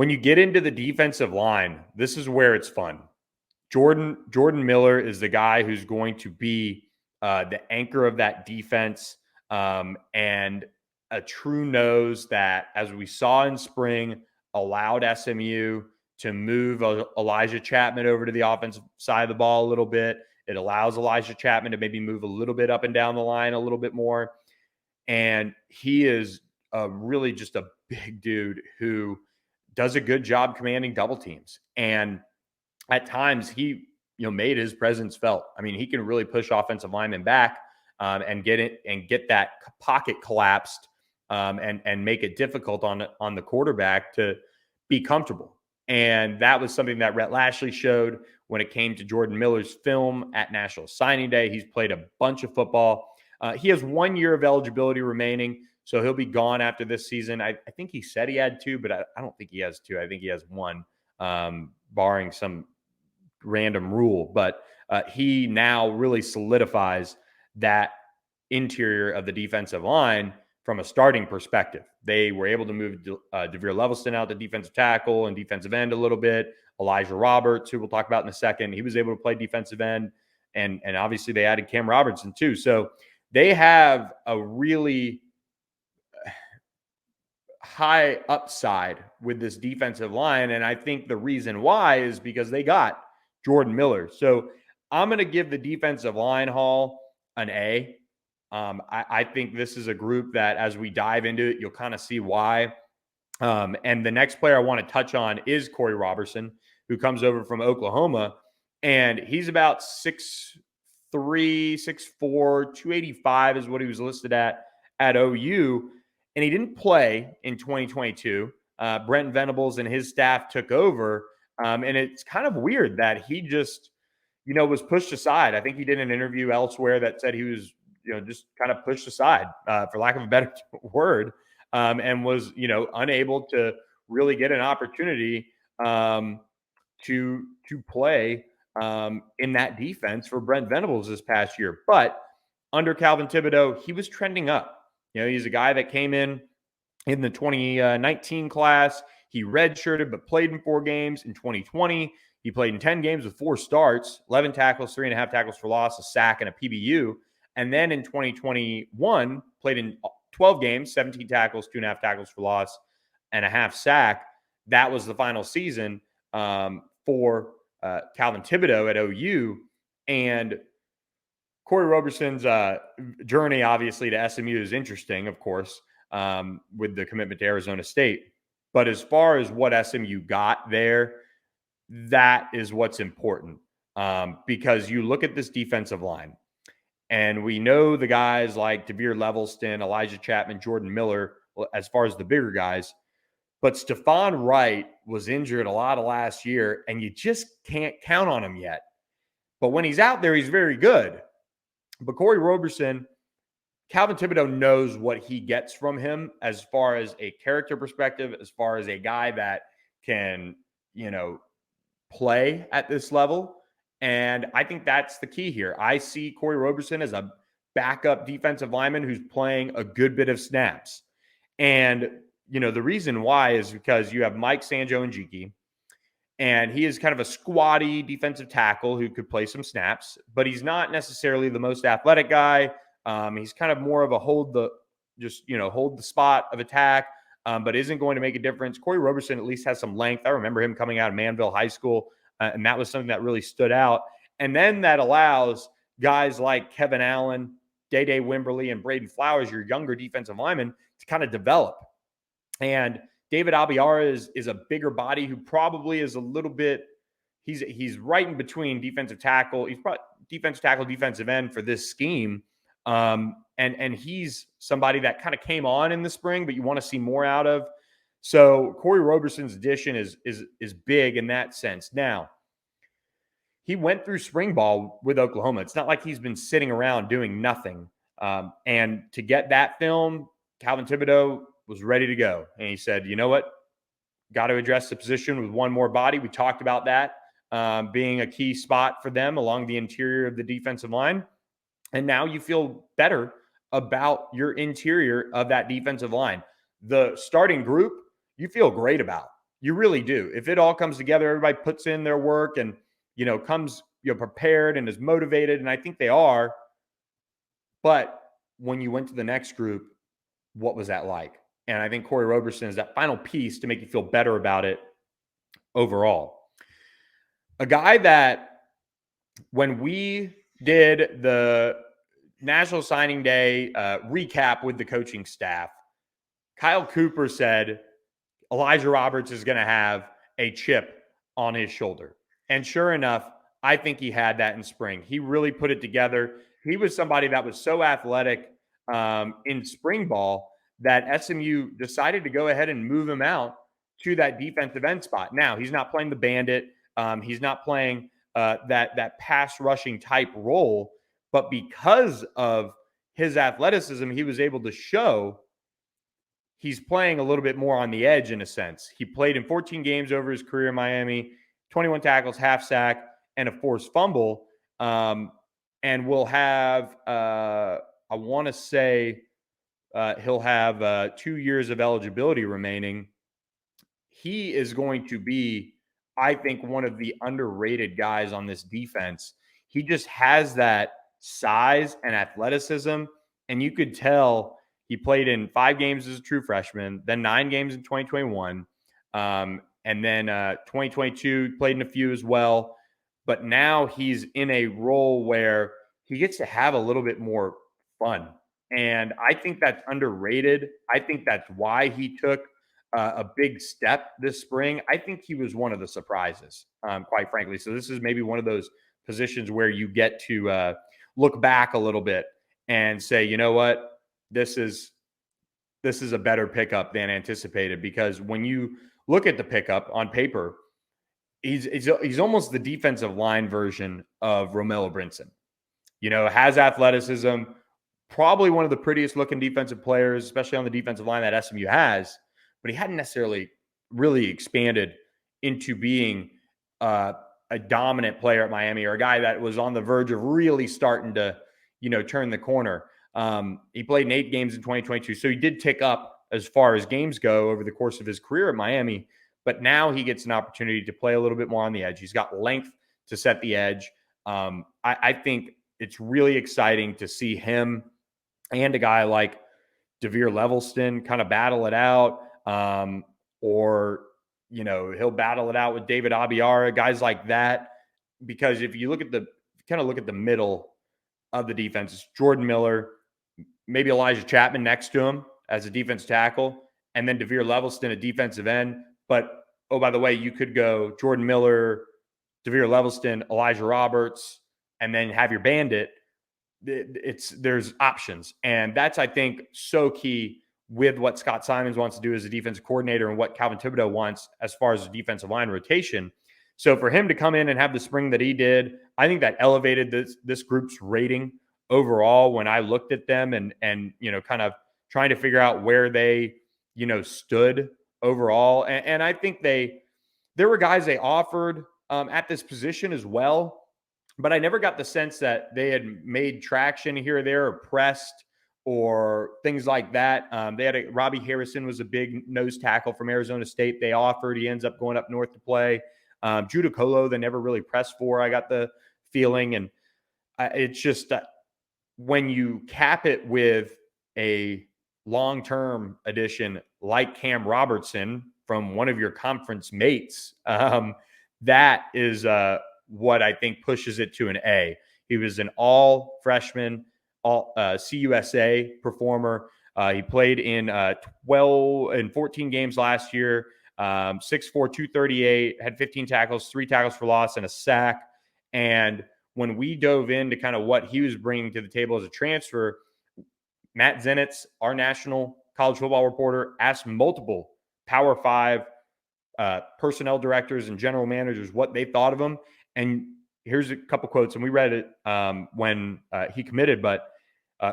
When you get into the defensive line, this is where it's fun. Jordan Miller is the guy who's going to be the anchor of that defense, and a true nose that, as we saw in spring, allowed SMU to move Elijah Chapman over to the offensive side of the ball a little bit. It allows Elijah Chapman to maybe move a little bit up and down the line a little bit more. And he is really just a big dude who does a good job commanding double teams. And at times he, made his presence felt. I mean, he can really push offensive linemen back and get that pocket collapsed and make it difficult on the quarterback to be comfortable. And that was something that Rhett Lashley showed when it came to Jordan Miller's film at National Signing Day. He's played a bunch of football. He has 1 year of eligibility remaining, so he'll be gone after this season. I think he said he had 2, but I don't think he has 2. I think he has 1, barring some random rule. But he now really solidifies that interior of the defensive line from a starting perspective. They were able to move DeVere Levelston out to defensive tackle and defensive end a little bit. Elijah Roberts, who we'll talk about in a second, he was able to play defensive end. And obviously they added Cam Robertson too. So they have a really high upside with this defensive line. And I think the reason why is because they got Jordan Miller. So I'm going to give the defensive line haul an A. I think this is a group that, as we dive into it, you'll kind of see why. And the next player I want to touch on is Corey Robertson, who comes over from Oklahoma. And he's about 6'3", 6'4", 285 is what he was listed at OU. And he didn't play in 2022. Brent Venables and his staff took over. And it's kind of weird that he just, was pushed aside. I think he did an interview elsewhere that said he was, just kind of pushed aside, for lack of a better word, and was, unable to really get an opportunity to play in that defense for Brent Venables this past year. But under Calvin Thibodeau, he was trending up. He's a guy that came in the 2019 class. He redshirted but played in 4 games. In 2020, he played in 10 games with 4 starts, 11 tackles, 3.5 tackles for loss, a sack, and a PBU. And then in 2021, played in 12 games, 17 tackles, 2.5 tackles for loss, and a half sack. That was the final season for Calvin Thibodeau at OU. And Corey Roberson's journey, obviously, to SMU is interesting, of course, with the commitment to Arizona State. But as far as what SMU got there, that is what's important, because you look at this defensive line, and we know the guys like DeVere Levelston, Elijah Chapman, Jordan Miller, as far as the bigger guys. But Stephon Wright was injured a lot of last year, and you just can't count on him yet. But when he's out there, he's very good. But Corey Roberson, Calvin Thibodeau knows what he gets from him as far as a character perspective, as far as a guy that can, play at this level. And I think that's the key here. I see Corey Roberson as a backup defensive lineman who's playing a good bit of snaps. And, the reason why is because you have Mike Sanjo-Njiki, and he is kind of a squatty defensive tackle who could play some snaps, but he's not necessarily the most athletic guy. He's kind of more of a hold the spot of attack, but isn't going to make a difference. Corey Roberson at least has some length. I remember him coming out of Manville High School, and that was something that really stood out. And then that allows guys like Kevin Allen, Day Wimberly, and Braden Flowers, your younger defensive linemen, to kind of develop. And David Abiara is a bigger body who probably is a little bit, he's right in between defensive tackle. He's probably defensive tackle, defensive end for this scheme. And he's somebody that kind of came on in the spring, but you want to see more out of. So Corey Roberson's addition is big in that sense. Now, he went through spring ball with Oklahoma. It's not like he's been sitting around doing nothing. And to get that film, Calvin Thibodeau was ready to go. And he said, you know what? Got to address the position with one more body. We talked about that being a key spot for them along the interior of the defensive line. And now you feel better about your interior of that defensive line. The starting group, you feel great about. You really do. If it all comes together, everybody puts in their work and, comes, prepared and is motivated. And I think they are. But when you went to the next group, what was that like? And I think Corey Roberson is that final piece to make you feel better about it overall. A guy that when we did the National Signing Day recap with the coaching staff, Kyle Cooper said Elijah Roberts is going to have a chip on his shoulder. And sure enough, I think he had that in spring. He really put it together. He was somebody that was so athletic in spring ball that SMU decided to go ahead and move him out to that defensive end spot. Now, he's not playing the bandit. He's not playing that pass rushing type role. But because of his athleticism, he was able to show he's playing a little bit more on the edge in a sense. He played in 14 games over his career in Miami, 21 tackles, half sack, and a forced fumble. And will have, I want to say, he'll have 2 years of eligibility remaining. He is going to be, I think, one of the underrated guys on this defense. He just has that size and athleticism, and you could tell he played in 5 games as a true freshman, then 9 games in 2021, and then 2022 played in a few as well. But now he's in a role where he gets to have a little bit more fun. And I think that's underrated. I think that's why he took a big step this spring. I think he was one of the surprises, quite frankly. So this is maybe one of those positions where you get to look back a little bit and say, you know what, this is a better pickup than anticipated. Because when you look at the pickup on paper, he's almost the defensive line version of Romello Brinson. Has athleticism, probably one of the prettiest looking defensive players, especially on the defensive line that SMU has. But he hadn't necessarily really expanded into being a dominant player at Miami, or a guy that was on the verge of really starting to, turn the corner. He played in 8 games in 2022. So he did tick up as far as games go over the course of his career at Miami. But now he gets an opportunity to play a little bit more on the edge. He's got length to set the edge. I think it's really exciting to see him and a guy like DeVere Levelston kind of battle it out. Or he'll battle it out with David Abiara, guys like that. Because if you look at the middle of the defense, it's Jordan Miller, maybe Elijah Chapman next to him as a defense tackle, and then DeVere Levelston, a defensive end. But, oh, by the way, you could go Jordan Miller, DeVere Levelston, Elijah Roberts, and then have your bandit. There's options. And that's, I think, so key with what Scott Simons wants to do as a defensive coordinator and what Calvin Thibodeau wants as far as the defensive line rotation. So for him to come in and have the spring that he did, I think that elevated this group's rating overall when I looked at them and kind of trying to figure out where they, stood overall. And I think there were guys they offered at this position as well, but I never got the sense that they had made traction here or there or pressed or things like that. They had Robbie Harrison was a big nose tackle from Arizona State. They offered. He ends up going up north to play. Judah Colo, they never really pressed for, I got the feeling. And it's just when you cap it with a long-term addition like Cam Robertson from one of your conference mates, that is what I think pushes it to an A. He was an all freshman, all CUSA performer. He played in 14 games last year. 6'4", 238, had 15 tackles, 3 tackles for loss, and a sack. And when we dove into kind of what he was bringing to the table as a transfer, Matt Zenitz, our national college football reporter, asked multiple Power 5 personnel directors and general managers what they thought of him. And here's a couple quotes, and we read it when he committed, but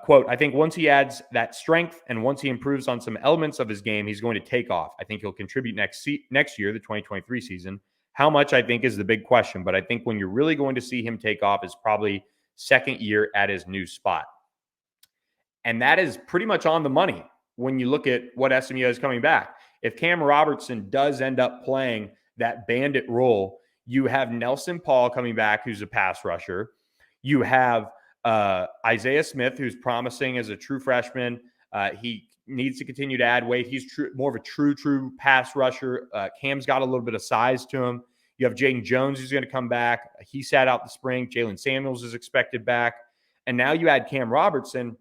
quote, I think once he adds that strength and once he improves on some elements of his game, he's going to take off. I think he'll contribute next year, the 2023 season. How much, I think, is the big question. But I think when you're really going to see him take off is probably second year at his new spot. And that is pretty much on the money when you look at what SMU is coming back. if Cam Robertson does end up playing that bandit role, you have Nelson Paul coming back, who's a pass rusher. You have Isaiah Smith, who's promising as a true freshman. He needs to continue to add weight. He's more of a true pass rusher. Cam's got a little bit of size to him. You have Jaden Jones, who's going to come back. He sat out the spring. Jalen Samuels is expected back. And now you add Cam Robertson.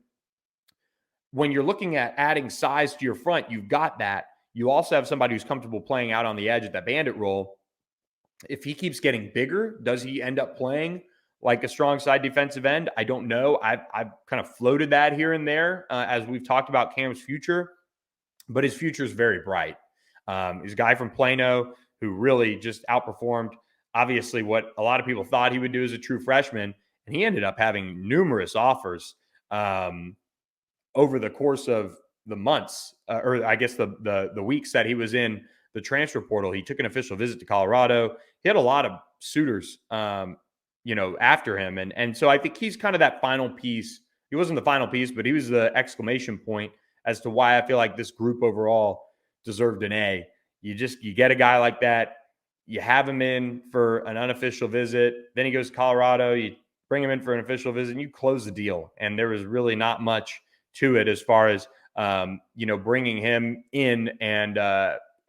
When you're looking at adding size to your front, you've got that. You also have somebody who's comfortable playing out on the edge at that bandit role. If he keeps getting bigger, does he end up playing like a strong side defensive end? I don't know. I've kind of floated that here and there as we've talked about Cam's future, but his future is very bright. He's a guy from Plano who really just outperformed, obviously, what a lot of people thought he would do as a true freshman, and he ended up having numerous offers over the course of the months, or I guess the weeks that he was in the transfer portal. He took an official visit to Colorado. He had a lot of suitors, after him. And so I think he's kind of that final piece. He wasn't the final piece, but he was the exclamation point as to why I feel like this group overall deserved an A. You get a guy like that. You have him in for an unofficial visit. Then he goes to Colorado. You bring him in for an official visit and you close the deal. And there was really not much to it as far as, bringing him in. And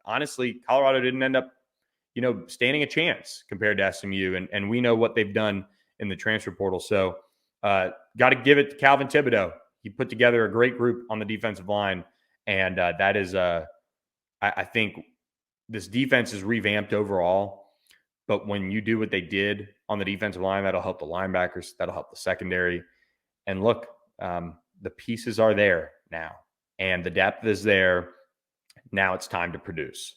honestly, Colorado didn't end up, standing a chance compared to SMU. And we know what they've done in the transfer portal. So got to give it to Calvin Thibodeau. He put together a great group on the defensive line. And that is, I think this defense is revamped overall. But when you do what they did on the defensive line, that'll help the linebackers. That'll help the secondary. And look, the pieces are there now. And the depth is there. Now it's time to produce.